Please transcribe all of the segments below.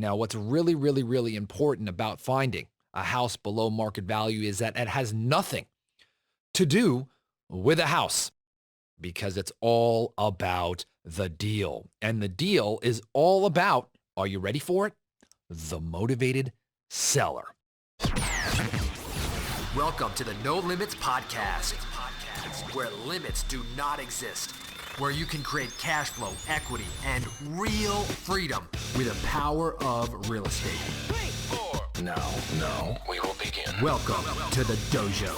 Now, what's really, really, really important about finding a house below market value is that it has nothing to do with a house because it's all about the deal. And the deal is all about, are you ready for it? The motivated seller. Welcome to the No Limits Podcast, where limits do not exist, where you can create cash flow, equity, and real freedom with the power of real estate. Now, we will begin. Welcome to the dojo.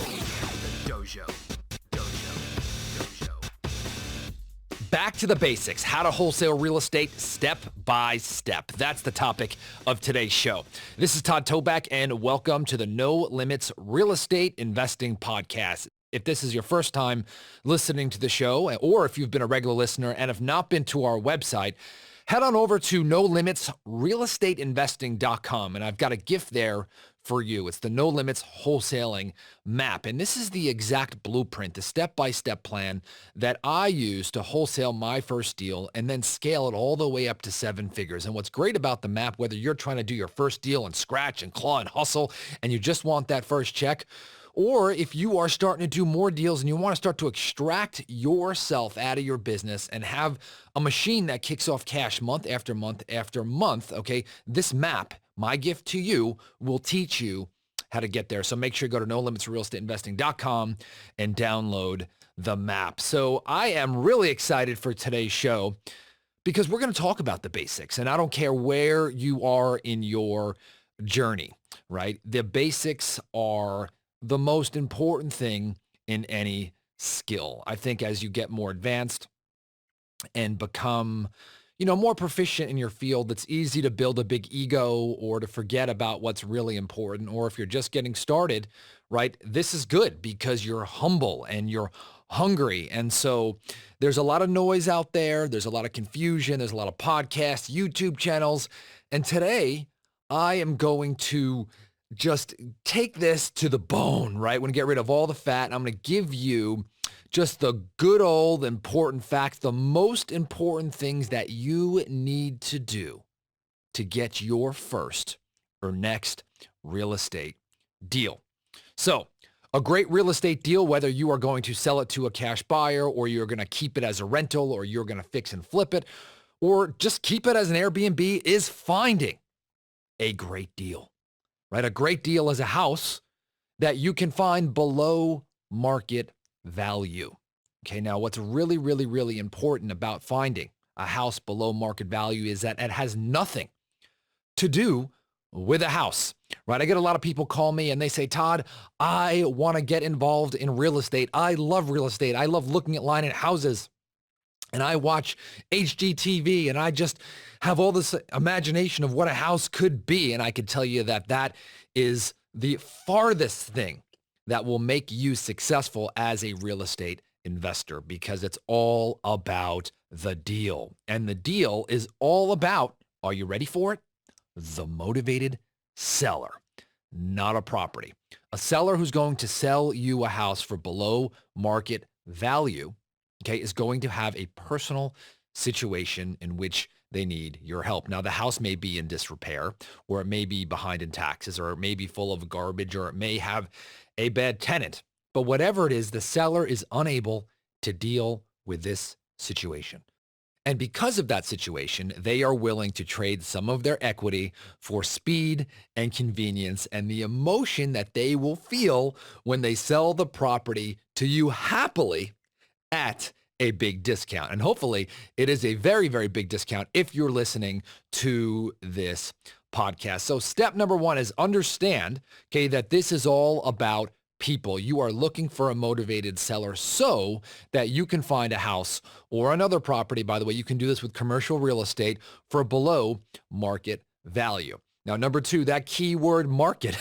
Back to the basics, how to wholesale real estate step by step. That's the topic of today's show. This is Todd Toback, and welcome to the No Limits Real Estate Investing Podcast. If this is your first time listening to the show, or if you've been a regular listener and have not been to our website, head on over to NoLimitsRealEstateInvesting.com, and I've got a gift there for you. It's the No Limits Wholesaling Map, and this is the exact blueprint, the step-by-step plan that I use to wholesale my first deal and then scale it all the way up to 7 figures. And what's great about the map, whether you're trying to do your first deal and scratch and claw and hustle, and you just want that first check, or if you are starting to do more deals and you want to start to extract yourself out of your business and have a machine that kicks off cash month after month after month, okay, this map, my gift to you, will teach you how to get there. So make sure you go to NoLimitsRealEstateInvesting.com and download the map. So I am really excited for today's show because we're going to talk about the basics, and I don't care where you are in your journey, right? The basics are the most important thing in any skill. I think as you get more advanced and become, more proficient in your field, it's easy to build a big ego or to forget about what's really important. Or if you're just getting started, right, this is good because you're humble and you're hungry. And so there's a lot of noise out there. There's a lot of confusion. There's a lot of podcasts, YouTube channels. And today I am going to just take this to the bone, right? I'm going to get rid of all the fat. And I'm going to give you just the good old important facts, the most important things that you need to do to get your first or next real estate deal. So a great real estate deal, whether you are going to sell it to a cash buyer or you're going to keep it as a rental or you're going to fix and flip it or just keep it as an Airbnb, is finding a great deal, right? A great deal is a house that you can find below market value. Okay, now what's really, really, really important about finding a house below market value is that it has nothing to do with a house, right? I get a lot of people call me and they say, Todd, I want to get involved in real estate. I love real estate. I love looking at line at houses. And I watch HGTV and I just have all this imagination of what a house could be. And I can tell you that that is the farthest thing that will make you successful as a real estate investor, because it's all about the deal. And the deal is all about, are you ready for it? The motivated seller, not a property. A seller who's going to sell you a house for below market value, okay, is going to have a personal situation in which they need your help. Now, the house may be in disrepair, or it may be behind in taxes, or it may be full of garbage, or it may have a bad tenant. But whatever it is, the seller is unable to deal with this situation. And because of that situation, they are willing to trade some of their equity for speed and convenience and the emotion that they will feel when they sell the property to you happily at a big discount. And hopefully it is a very, very big discount if you're listening to this podcast. So step number 1 is understand, okay, that this is all about people. You are looking for a motivated seller so that you can find a house or another property. By the way, you can do this with commercial real estate for below market value. Now, number 2, that keyword market,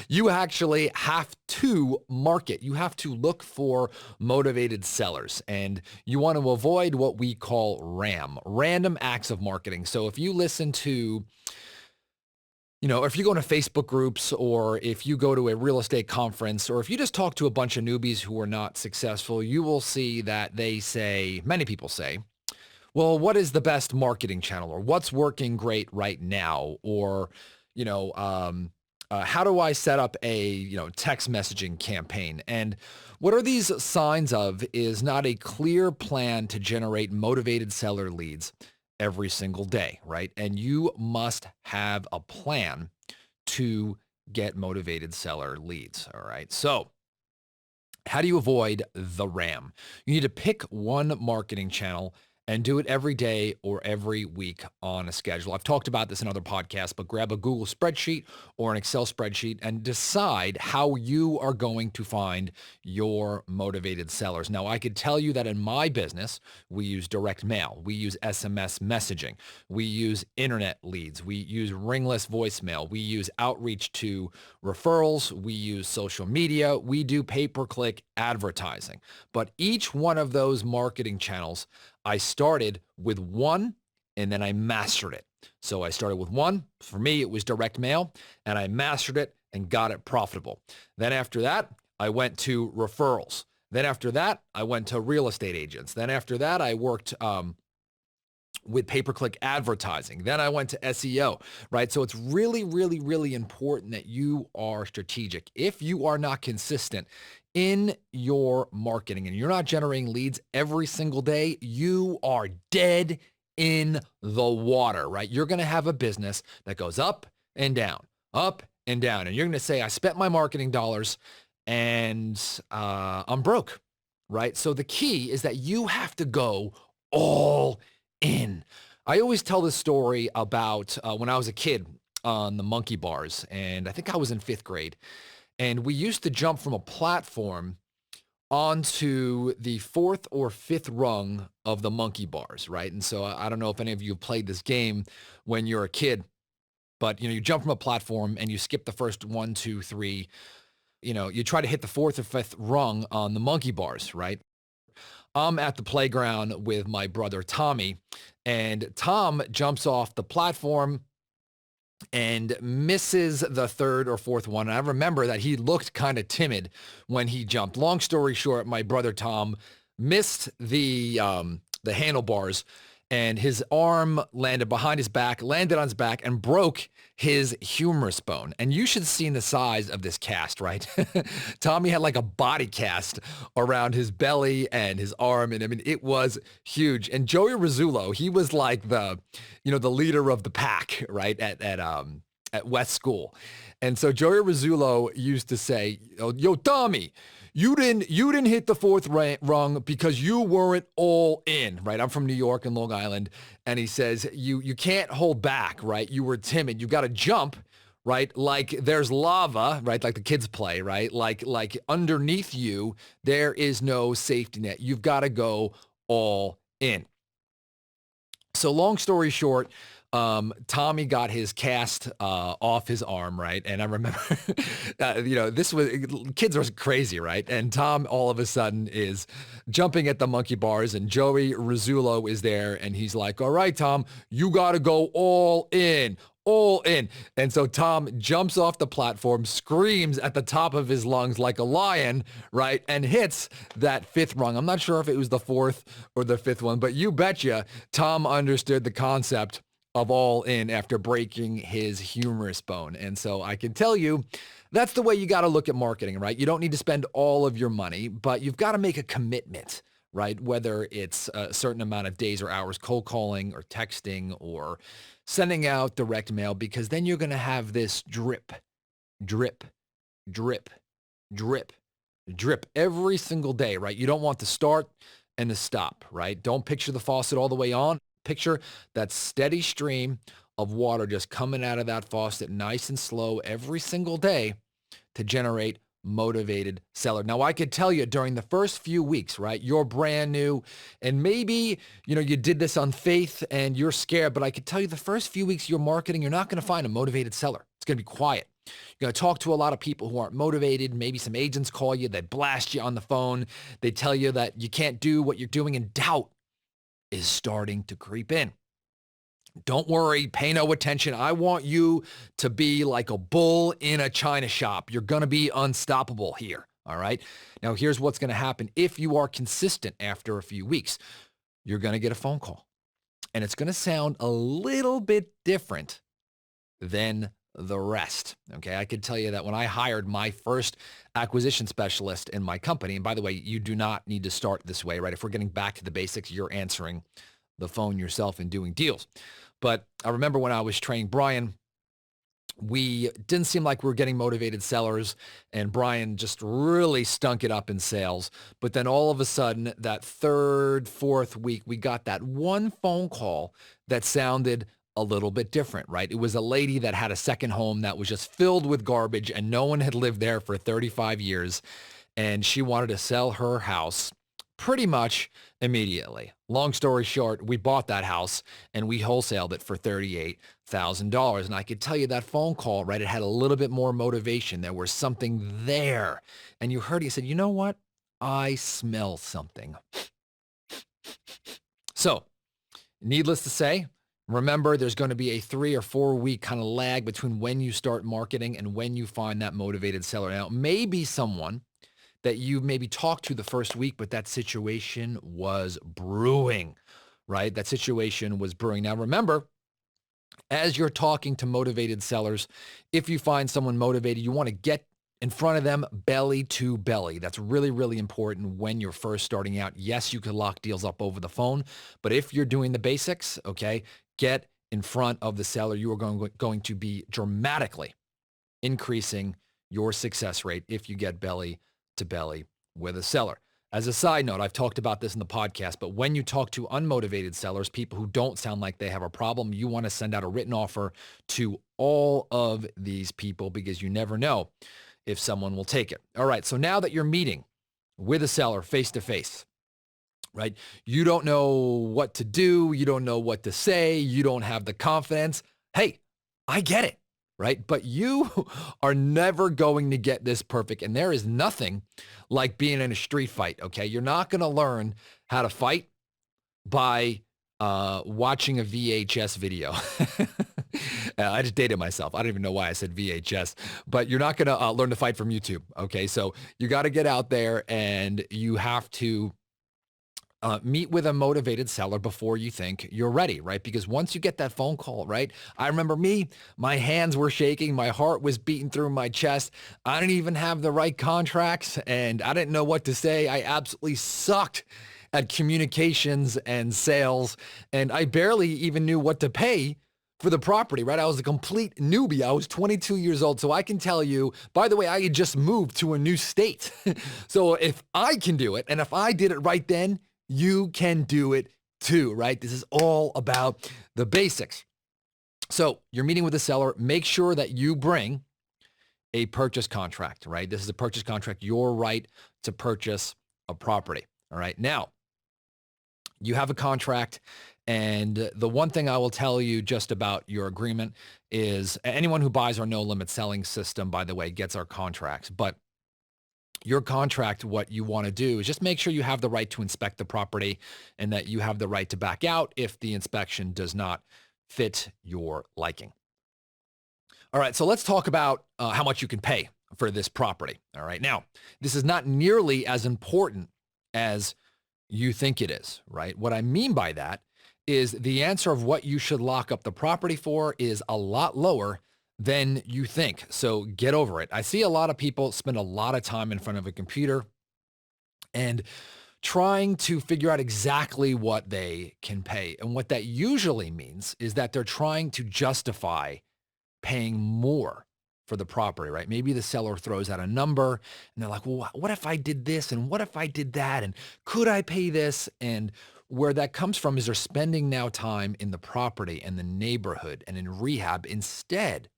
you actually have to market. You have to look for motivated sellers, and you want to avoid what we call RAM, random acts of marketing. So if you listen to, if you go into Facebook groups, or if you go to a real estate conference, or if you just talk to a bunch of newbies who are not successful, you will see that they say, many people say, Well, what is the best marketing channel, or what's working great right now? Or, you know, how do I set up a, text messaging campaign? And what are these signs of is not a clear plan to generate motivated seller leads every single day, right? And you must have a plan to get motivated seller leads. All right. So how do you avoid the RAM? You need to pick one marketing channel and do it every day or every week on a schedule. I've talked about this in other podcasts, but grab a Google spreadsheet or an Excel spreadsheet and decide how you are going to find your motivated sellers. Now, I could tell you that in my business, we use direct mail, we use SMS messaging, we use internet leads, we use ringless voicemail, we use outreach to referrals, we use social media, we do pay-per-click advertising. But each one of those marketing channels, I started with one and then I mastered it. So I started with one. For me, it was direct mail, and I mastered it and got it profitable. Then after that, I went to referrals. Then after that, I went to real estate agents. Then after that, I worked with pay-per-click advertising. Then I went to SEO, right? So it's really, really, really important that you are strategic. If you are not consistent in your marketing and you're not generating leads every single day, you are dead in the water, right? You're going to have a business that goes up and down, up and down. And you're going to say, I spent my marketing dollars and I'm broke, right? So the key is that you have to go all in. I always tell this story about when I was a kid on the monkey bars, and I think I was in 5th grade. And we used to jump from a platform onto the 4th or 5th rung of the monkey bars, right? And so I don't know if any of you have played this game when you're a kid, but you jump from a platform and you skip the first 1, 2, 3. You try to hit the 4th or 5th rung on the monkey bars, right? I'm at the playground with my brother Tommy, and Tom jumps off the platform and misses the 3rd or 4th one. And I remember that he looked kind of timid when he jumped. Long story short, my brother Tom missed the handlebars, and his arm landed behind his back, landed on his back, and broke his humerus bone. And you should have seen the size of this cast, right? Tommy had like a body cast around his belly and his arm. And I mean, it was huge. And Joey Rizzullo, he was like the leader of the pack, right? At West School. And so Joey Rizzullo used to say, yo, Tommy, you didn't hit the 4th rung because you weren't all in, right? I'm from New York and Long Island. And he says, you can't hold back, right? You were timid. You got to jump, right? Like there's lava, right? Like the kids play, right? Like underneath you, there is no safety net. You've got to go all in. So long story short, Tommy got his cast off his arm, right? And I remember, kids are crazy, right? And Tom all of a sudden is jumping at the monkey bars, and Joey Rizzullo is there, and he's like, all right, Tom, you got to go all in. All in. And so Tom jumps off the platform, screams at the top of his lungs like a lion, right? And hits that 5th rung. I'm not sure if it was the 4th or the 5th one, but you betcha Tom understood the concept of all in after breaking his humerus bone. And so I can tell you, that's the way you got to look at marketing, right? You don't need to spend all of your money, but you've got to make a commitment, right? Whether it's a certain amount of days or hours cold calling or texting or sending out direct mail, because then you're going to have this drip, drip, drip, drip, drip every single day, right? You don't want the start and the stop, right? Don't picture the faucet all the way on. Picture that steady stream of water just coming out of that faucet nice and slow every single day to generate motivated seller. Now, I could tell you during the first few weeks, right, you're brand new and maybe, you did this on faith and you're scared, but I could tell you the first few weeks you're marketing, you're not going to find a motivated seller. It's going to be quiet. You're going to talk to a lot of people who aren't motivated. Maybe some agents call you, they blast you on the phone. They tell you that you can't do what you're doing, and doubt is starting to creep in. Don't worry, pay no attention. I want you to be like a bull in a china shop. You're going to be unstoppable here, all right? Now, here's what's going to happen if you are consistent after a few weeks. You're going to get a phone call. and it's going to sound a little bit different than the rest. Okay. I could tell you that when I hired my first acquisition specialist in my company, and by the way, you do not need to start this way, right? If we're getting back to the basics, you're answering the phone yourself and doing deals. But I remember when I was training Brian, we didn't seem like we were getting motivated sellers, and Brian just really stunk it up in sales. But then all of a sudden, that third, fourth week, we got that one phone call that sounded a little bit different, right? It was a lady that had a second home that was just filled with garbage, and no one had lived there for 35 years. And she wanted to sell her house pretty much immediately. Long story short, we bought that house and we wholesaled it for $38,000. And I could tell you that phone call, right? It had a little bit more motivation. There was something there. And you heard, he said, you know what? I smell something. So needless to say, remember, there's going to be a 3 or 4 week kind of lag between when you start marketing and when you find that motivated seller. Now, maybe someone that you maybe talked to the first week, but that situation was brewing, right? That situation was brewing. Now, remember, as you're talking to motivated sellers, if you find someone motivated, you want to get in front of them belly to belly. That's really, really important when you're first starting out. Yes, you can lock deals up over the phone, but if you're doing the basics, okay, get in front of the seller. You are going to be dramatically increasing your success rate if you get belly to belly with a seller. As a side note, I've talked about this in the podcast, but when you talk to unmotivated sellers, people who don't sound like they have a problem, you want to send out a written offer to all of these people because you never know if someone will take it. All right. So now that you're meeting with a seller face to face, right? You don't know what to do. You don't know what to say. You don't have the confidence. Hey, I get it. Right? But you are never going to get this perfect. And there is nothing like being in a street fight. Okay. You're not going to learn how to fight by watching a VHS video. I just dated myself. I don't even know why I said VHS, but you're not going to learn to fight from YouTube. Okay. So you got to get out there and you have to meet with a motivated seller before you think you're ready, right? Because once you get that phone call, right? I remember my hands were shaking. My heart was beating through my chest. I didn't even have the right contracts and I didn't know what to say. I absolutely sucked at communications and sales. And I barely even knew what to pay for the property, right? I was a complete newbie. I was 22 years old. So I can tell you, by the way, I had just moved to a new state. So if I can do it, and if I did it right then, you can do it too, right? This is all about the basics. So you're meeting with the seller. Make sure that you bring a purchase contract, right? This is a purchase contract, your right to purchase a property. All right. Now, you have a contract. And the one thing I will tell you just about your agreement is anyone who buys our no limit selling system, by the way, gets our contracts. But your contract, what you want to do is just make sure you have the right to inspect the property and that you have the right to back out if the inspection does not fit your liking. All right, so let's talk about how much you can pay for this property. All right, now, this is not nearly as important as you think it is, right? What I mean by that is the answer of what you should lock up the property for is a lot lower than you think. So get over it. I see a lot of people spend a lot of time in front of a computer and trying to figure out exactly what they can pay. And what that usually means is that they're trying to justify paying more for the property, right? Maybe the seller throws out a number and they're like, well, what if I did this? And what if I did that? And could I pay this? And where that comes from is they're spending now time in the property and the neighborhood and in rehab instead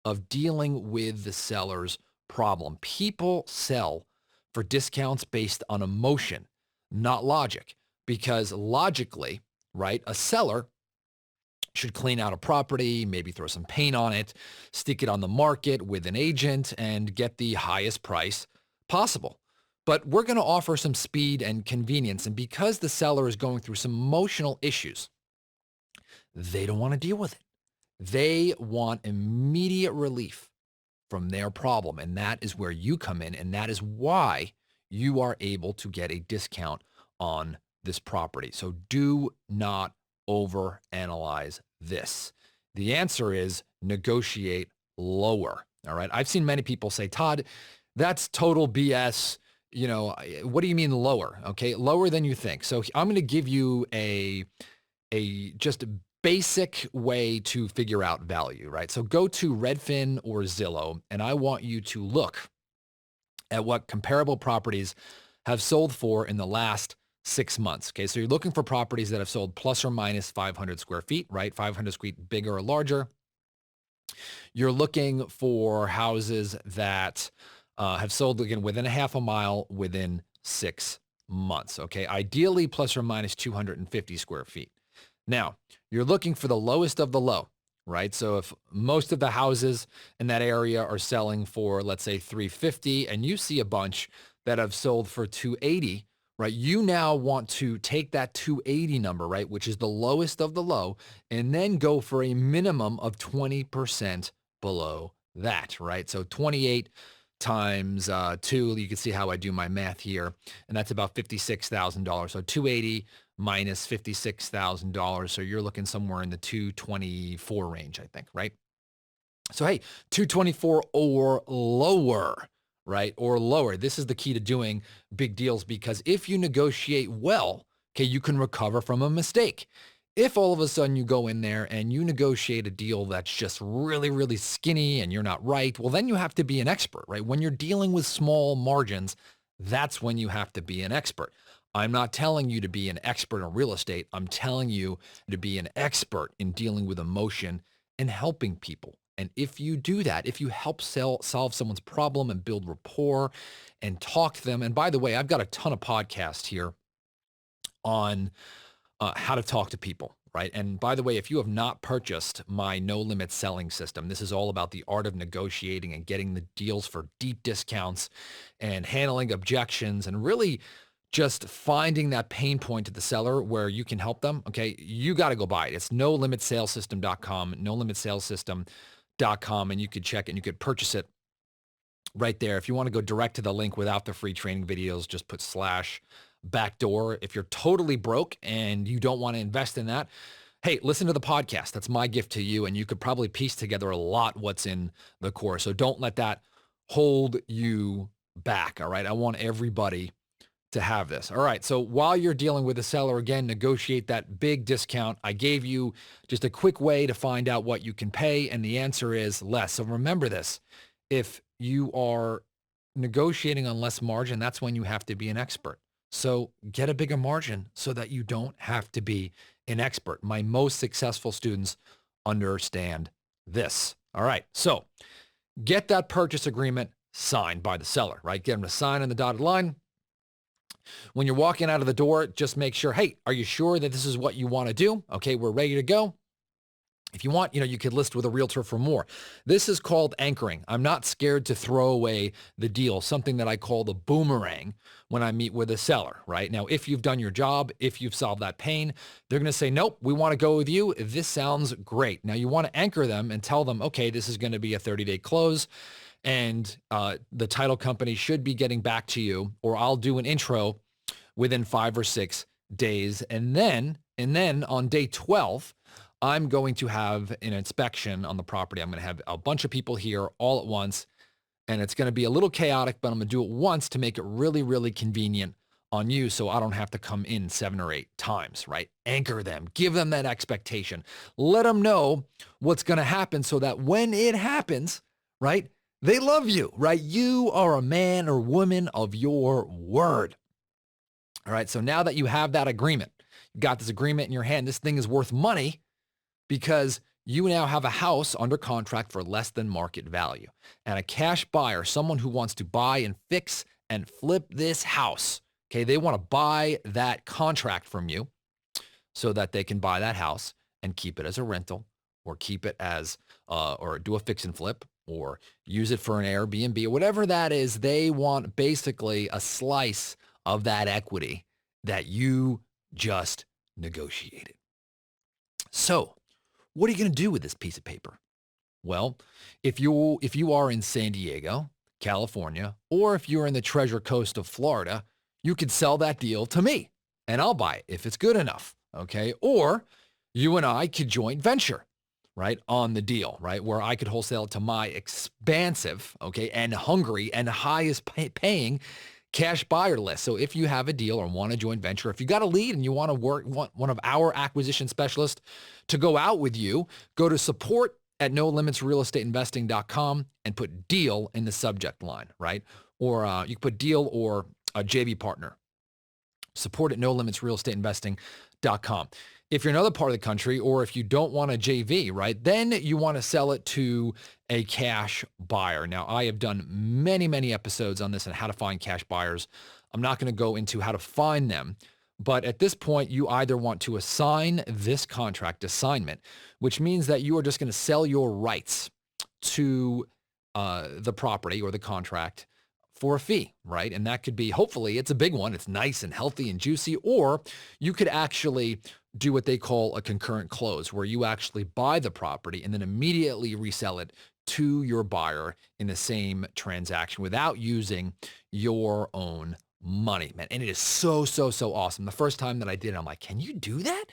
of dealing with the seller's problem. People sell for discounts based on emotion, not logic, because logically, right, a seller should clean out a property, maybe throw some paint on it, stick it on the market with an agent and get the highest price possible. But we're going to offer some speed and convenience. And because the seller is going through some emotional issues, they don't want to deal with it. They want immediate relief from their problem. And that is where you come in. And that is why you are able to get a discount on this property. So do not overanalyze this? The answer is negotiate lower. All right. I've seen many people say, Todd, that's total BS. You know, what do you mean lower? Okay. Lower than you think. So I'm going to give you a just a basic way to figure out value, right? So go to Redfin or Zillow, and I want you to look at what comparable properties have sold for in the last 6 months. Okay, so you're looking for properties that have sold plus or minus 500 square feet, right? 500 square feet, bigger or larger. You're looking for houses that have sold again within a half a mile within 6 months. Okay, ideally plus or minus 250 square feet. Now, you're looking for the lowest of the low, right? So if most of the houses in that area are selling for, let's say, 350, and you see a bunch that have sold for 280, right? You now want to take that 280 number, right, which is the lowest of the low, and then go for a minimum of 20% below that, right? So 28 times 2, you can see how I do my math here, and that's about $56,000. So 280 minus $56,000. So you're looking somewhere in the 224 range, I think, right? So, hey, 224 or lower, right? Or lower. This is the key to doing big deals, because if you negotiate well, okay, you can recover from a mistake. If all of a sudden you go in there and you negotiate a deal that's just really, really skinny and you're not right, well, then you have to be an expert, right? When you're dealing with small margins, that's when you have to be an expert. I'm not telling you to be an expert in real estate. I'm telling you to be an expert in dealing with emotion and helping people. And if you do that, if you help solve someone's problem and build rapport and talk to them, and by the way, I've got a ton of podcasts here on how to talk to people, right? And by the way, if you have not purchased my No Limits selling system, this is all about the art of negotiating and getting the deals for deep discounts and handling objections and really just finding that pain point to the seller where you can help them. Okay, you got to go buy it. It's nolimitsalesystem.com, nolimitsalesystem.com, and you could check it and you could purchase it right there. If you want to go direct to the link without the free training videos, just put /backdoor. If you're totally broke and you don't want to invest in that, hey, listen to the podcast. That's my gift to you. And you could probably piece together a lot what's in the course. So don't let that hold you back. All right. I want everybody to have this. All right. So while you're dealing with the seller, again, negotiate that big discount. I gave you just a quick way to find out what you can pay. And the answer is less. So remember this. If you are negotiating on less margin, that's when you have to be an expert. So get a bigger margin so that you don't have to be an expert. My most successful students understand this. All right. So get that purchase agreement signed by the seller, right? Get them to sign on the dotted line. When you're walking out of the door, just make sure, hey, are you sure that this is what you want to do? Okay, we're ready to go. If you want, you could list with a realtor for more. This is called anchoring. I'm not scared to throw away the deal, something that I call the boomerang when I meet with a seller, right? Now, if you've done your job, if you've solved that pain, they're going to say, nope, we want to go with you. This sounds great. Now, you want to anchor them and tell them, okay, this is going to be a 30-day close. And the title company should be getting back to you, or I'll do an intro within 5 or 6 days. And then on day 12, I'm going to have an inspection on the property. I'm going to have a bunch of people here all at once, and it's going to be a little chaotic, but I'm going to do it once to make it really, really convenient on you so I don't have to come in 7 or 8 times, right? Anchor them, give them that expectation, let them know what's going to happen so that when it happens, right, they love you, right? You are a man or woman of your word. All right, so now that you have that agreement, you got this agreement in your hand, this thing is worth money because you now have a house under contract for less than market value. And a cash buyer, someone who wants to buy and fix and flip this house, okay, they want to buy that contract from you so that they can buy that house and keep it as a rental or keep it as, or do a fix and flip or use it for an Airbnb or whatever that is. They want basically a slice of that equity that you just negotiated. So what are you going to do with this piece of paper? Well, if you are in San Diego, California, or if you're in the Treasure Coast of Florida, you could sell that deal to me and I'll buy it if it's good enough. Okay. Or you and I could joint venture, right, on the deal, right, where I could wholesale it to my expansive, okay, and hungry and highest paying cash buyer list. So if you have a deal or want to joint venture, if you got a lead and you want one of our acquisition specialists to go out with you, go to support at nolimitsrealestateinvesting.com and put deal in the subject line, right? Or you can put deal or a JV partner. Support at nolimitsrealestateinvesting.com. If you're in another part of the country, or if you don't want a JV, right, then you want to sell it to a cash buyer. Now, I have done many, many episodes on this and how to find cash buyers. I'm not going to go into how to find them, but at this point, you either want to assign this contract assignment, which means that you are just going to sell your rights to the property or the contract for a fee, right? And that could be, hopefully, it's a big one. It's nice and healthy and juicy. Or you could actually do what they call a concurrent close, where you actually buy the property and then immediately resell it to your buyer in the same transaction without using your own money, man. And it is so, so, so awesome. The first time that I did it, I'm like, can you do that?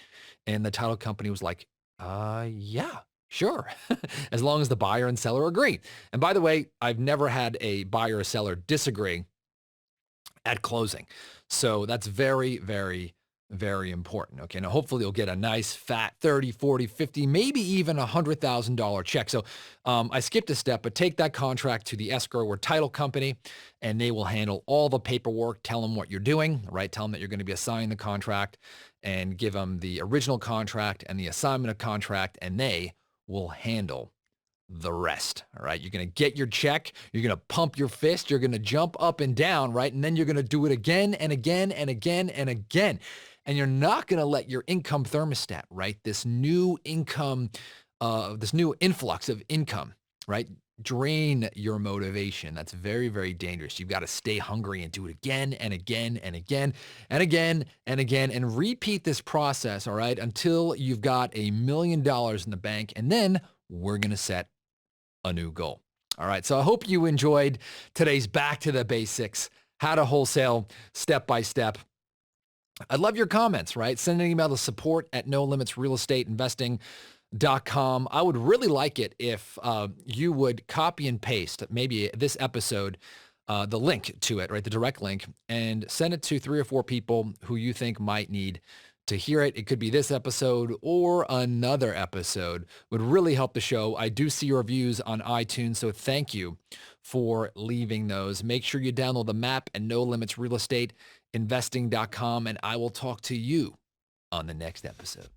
And the title company was like, yeah. Sure, as long as the buyer and seller agree. And by the way, I've never had a buyer or seller disagree at closing. So that's very, very, very important. Okay, now hopefully you'll get a nice fat 30, 40, 50, maybe even $100,000 check. So I skipped a step, but take that contract to the escrow or title company and they will handle all the paperwork. Tell them what you're doing, right? Tell them that you're going to be assigning the contract and give them the original contract and the assignment of contract, and they will handle the rest. All right. You're going to get your check. You're going to pump your fist. You're going to jump up and down, right? And then you're going to do it again and again and again and again. And you're not going to let your income thermostat, right? This new income, this new influx of income, right? Drain your motivation. That's very, very dangerous. You've got to stay hungry and do it again and again and again and again and again and repeat this process, all right, until you've got $1 million in the bank. And then we're going to set a new goal. All right. So I hope you enjoyed today's Back to the Basics, how to wholesale step by step. I'd love your comments, right? Send an email to support at nolimitsrealestateinvesting.com. I would really like it if you would copy and paste maybe this episode, the link to it, right? The direct link, and send it to 3 or 4 people who you think might need to hear it. It could be this episode or another episode. Would really help the show. I do see your reviews on iTunes, so thank you for leaving those. Make sure you download the map at nolimitsrealestateinvesting.com, and I will talk to you on the next episode.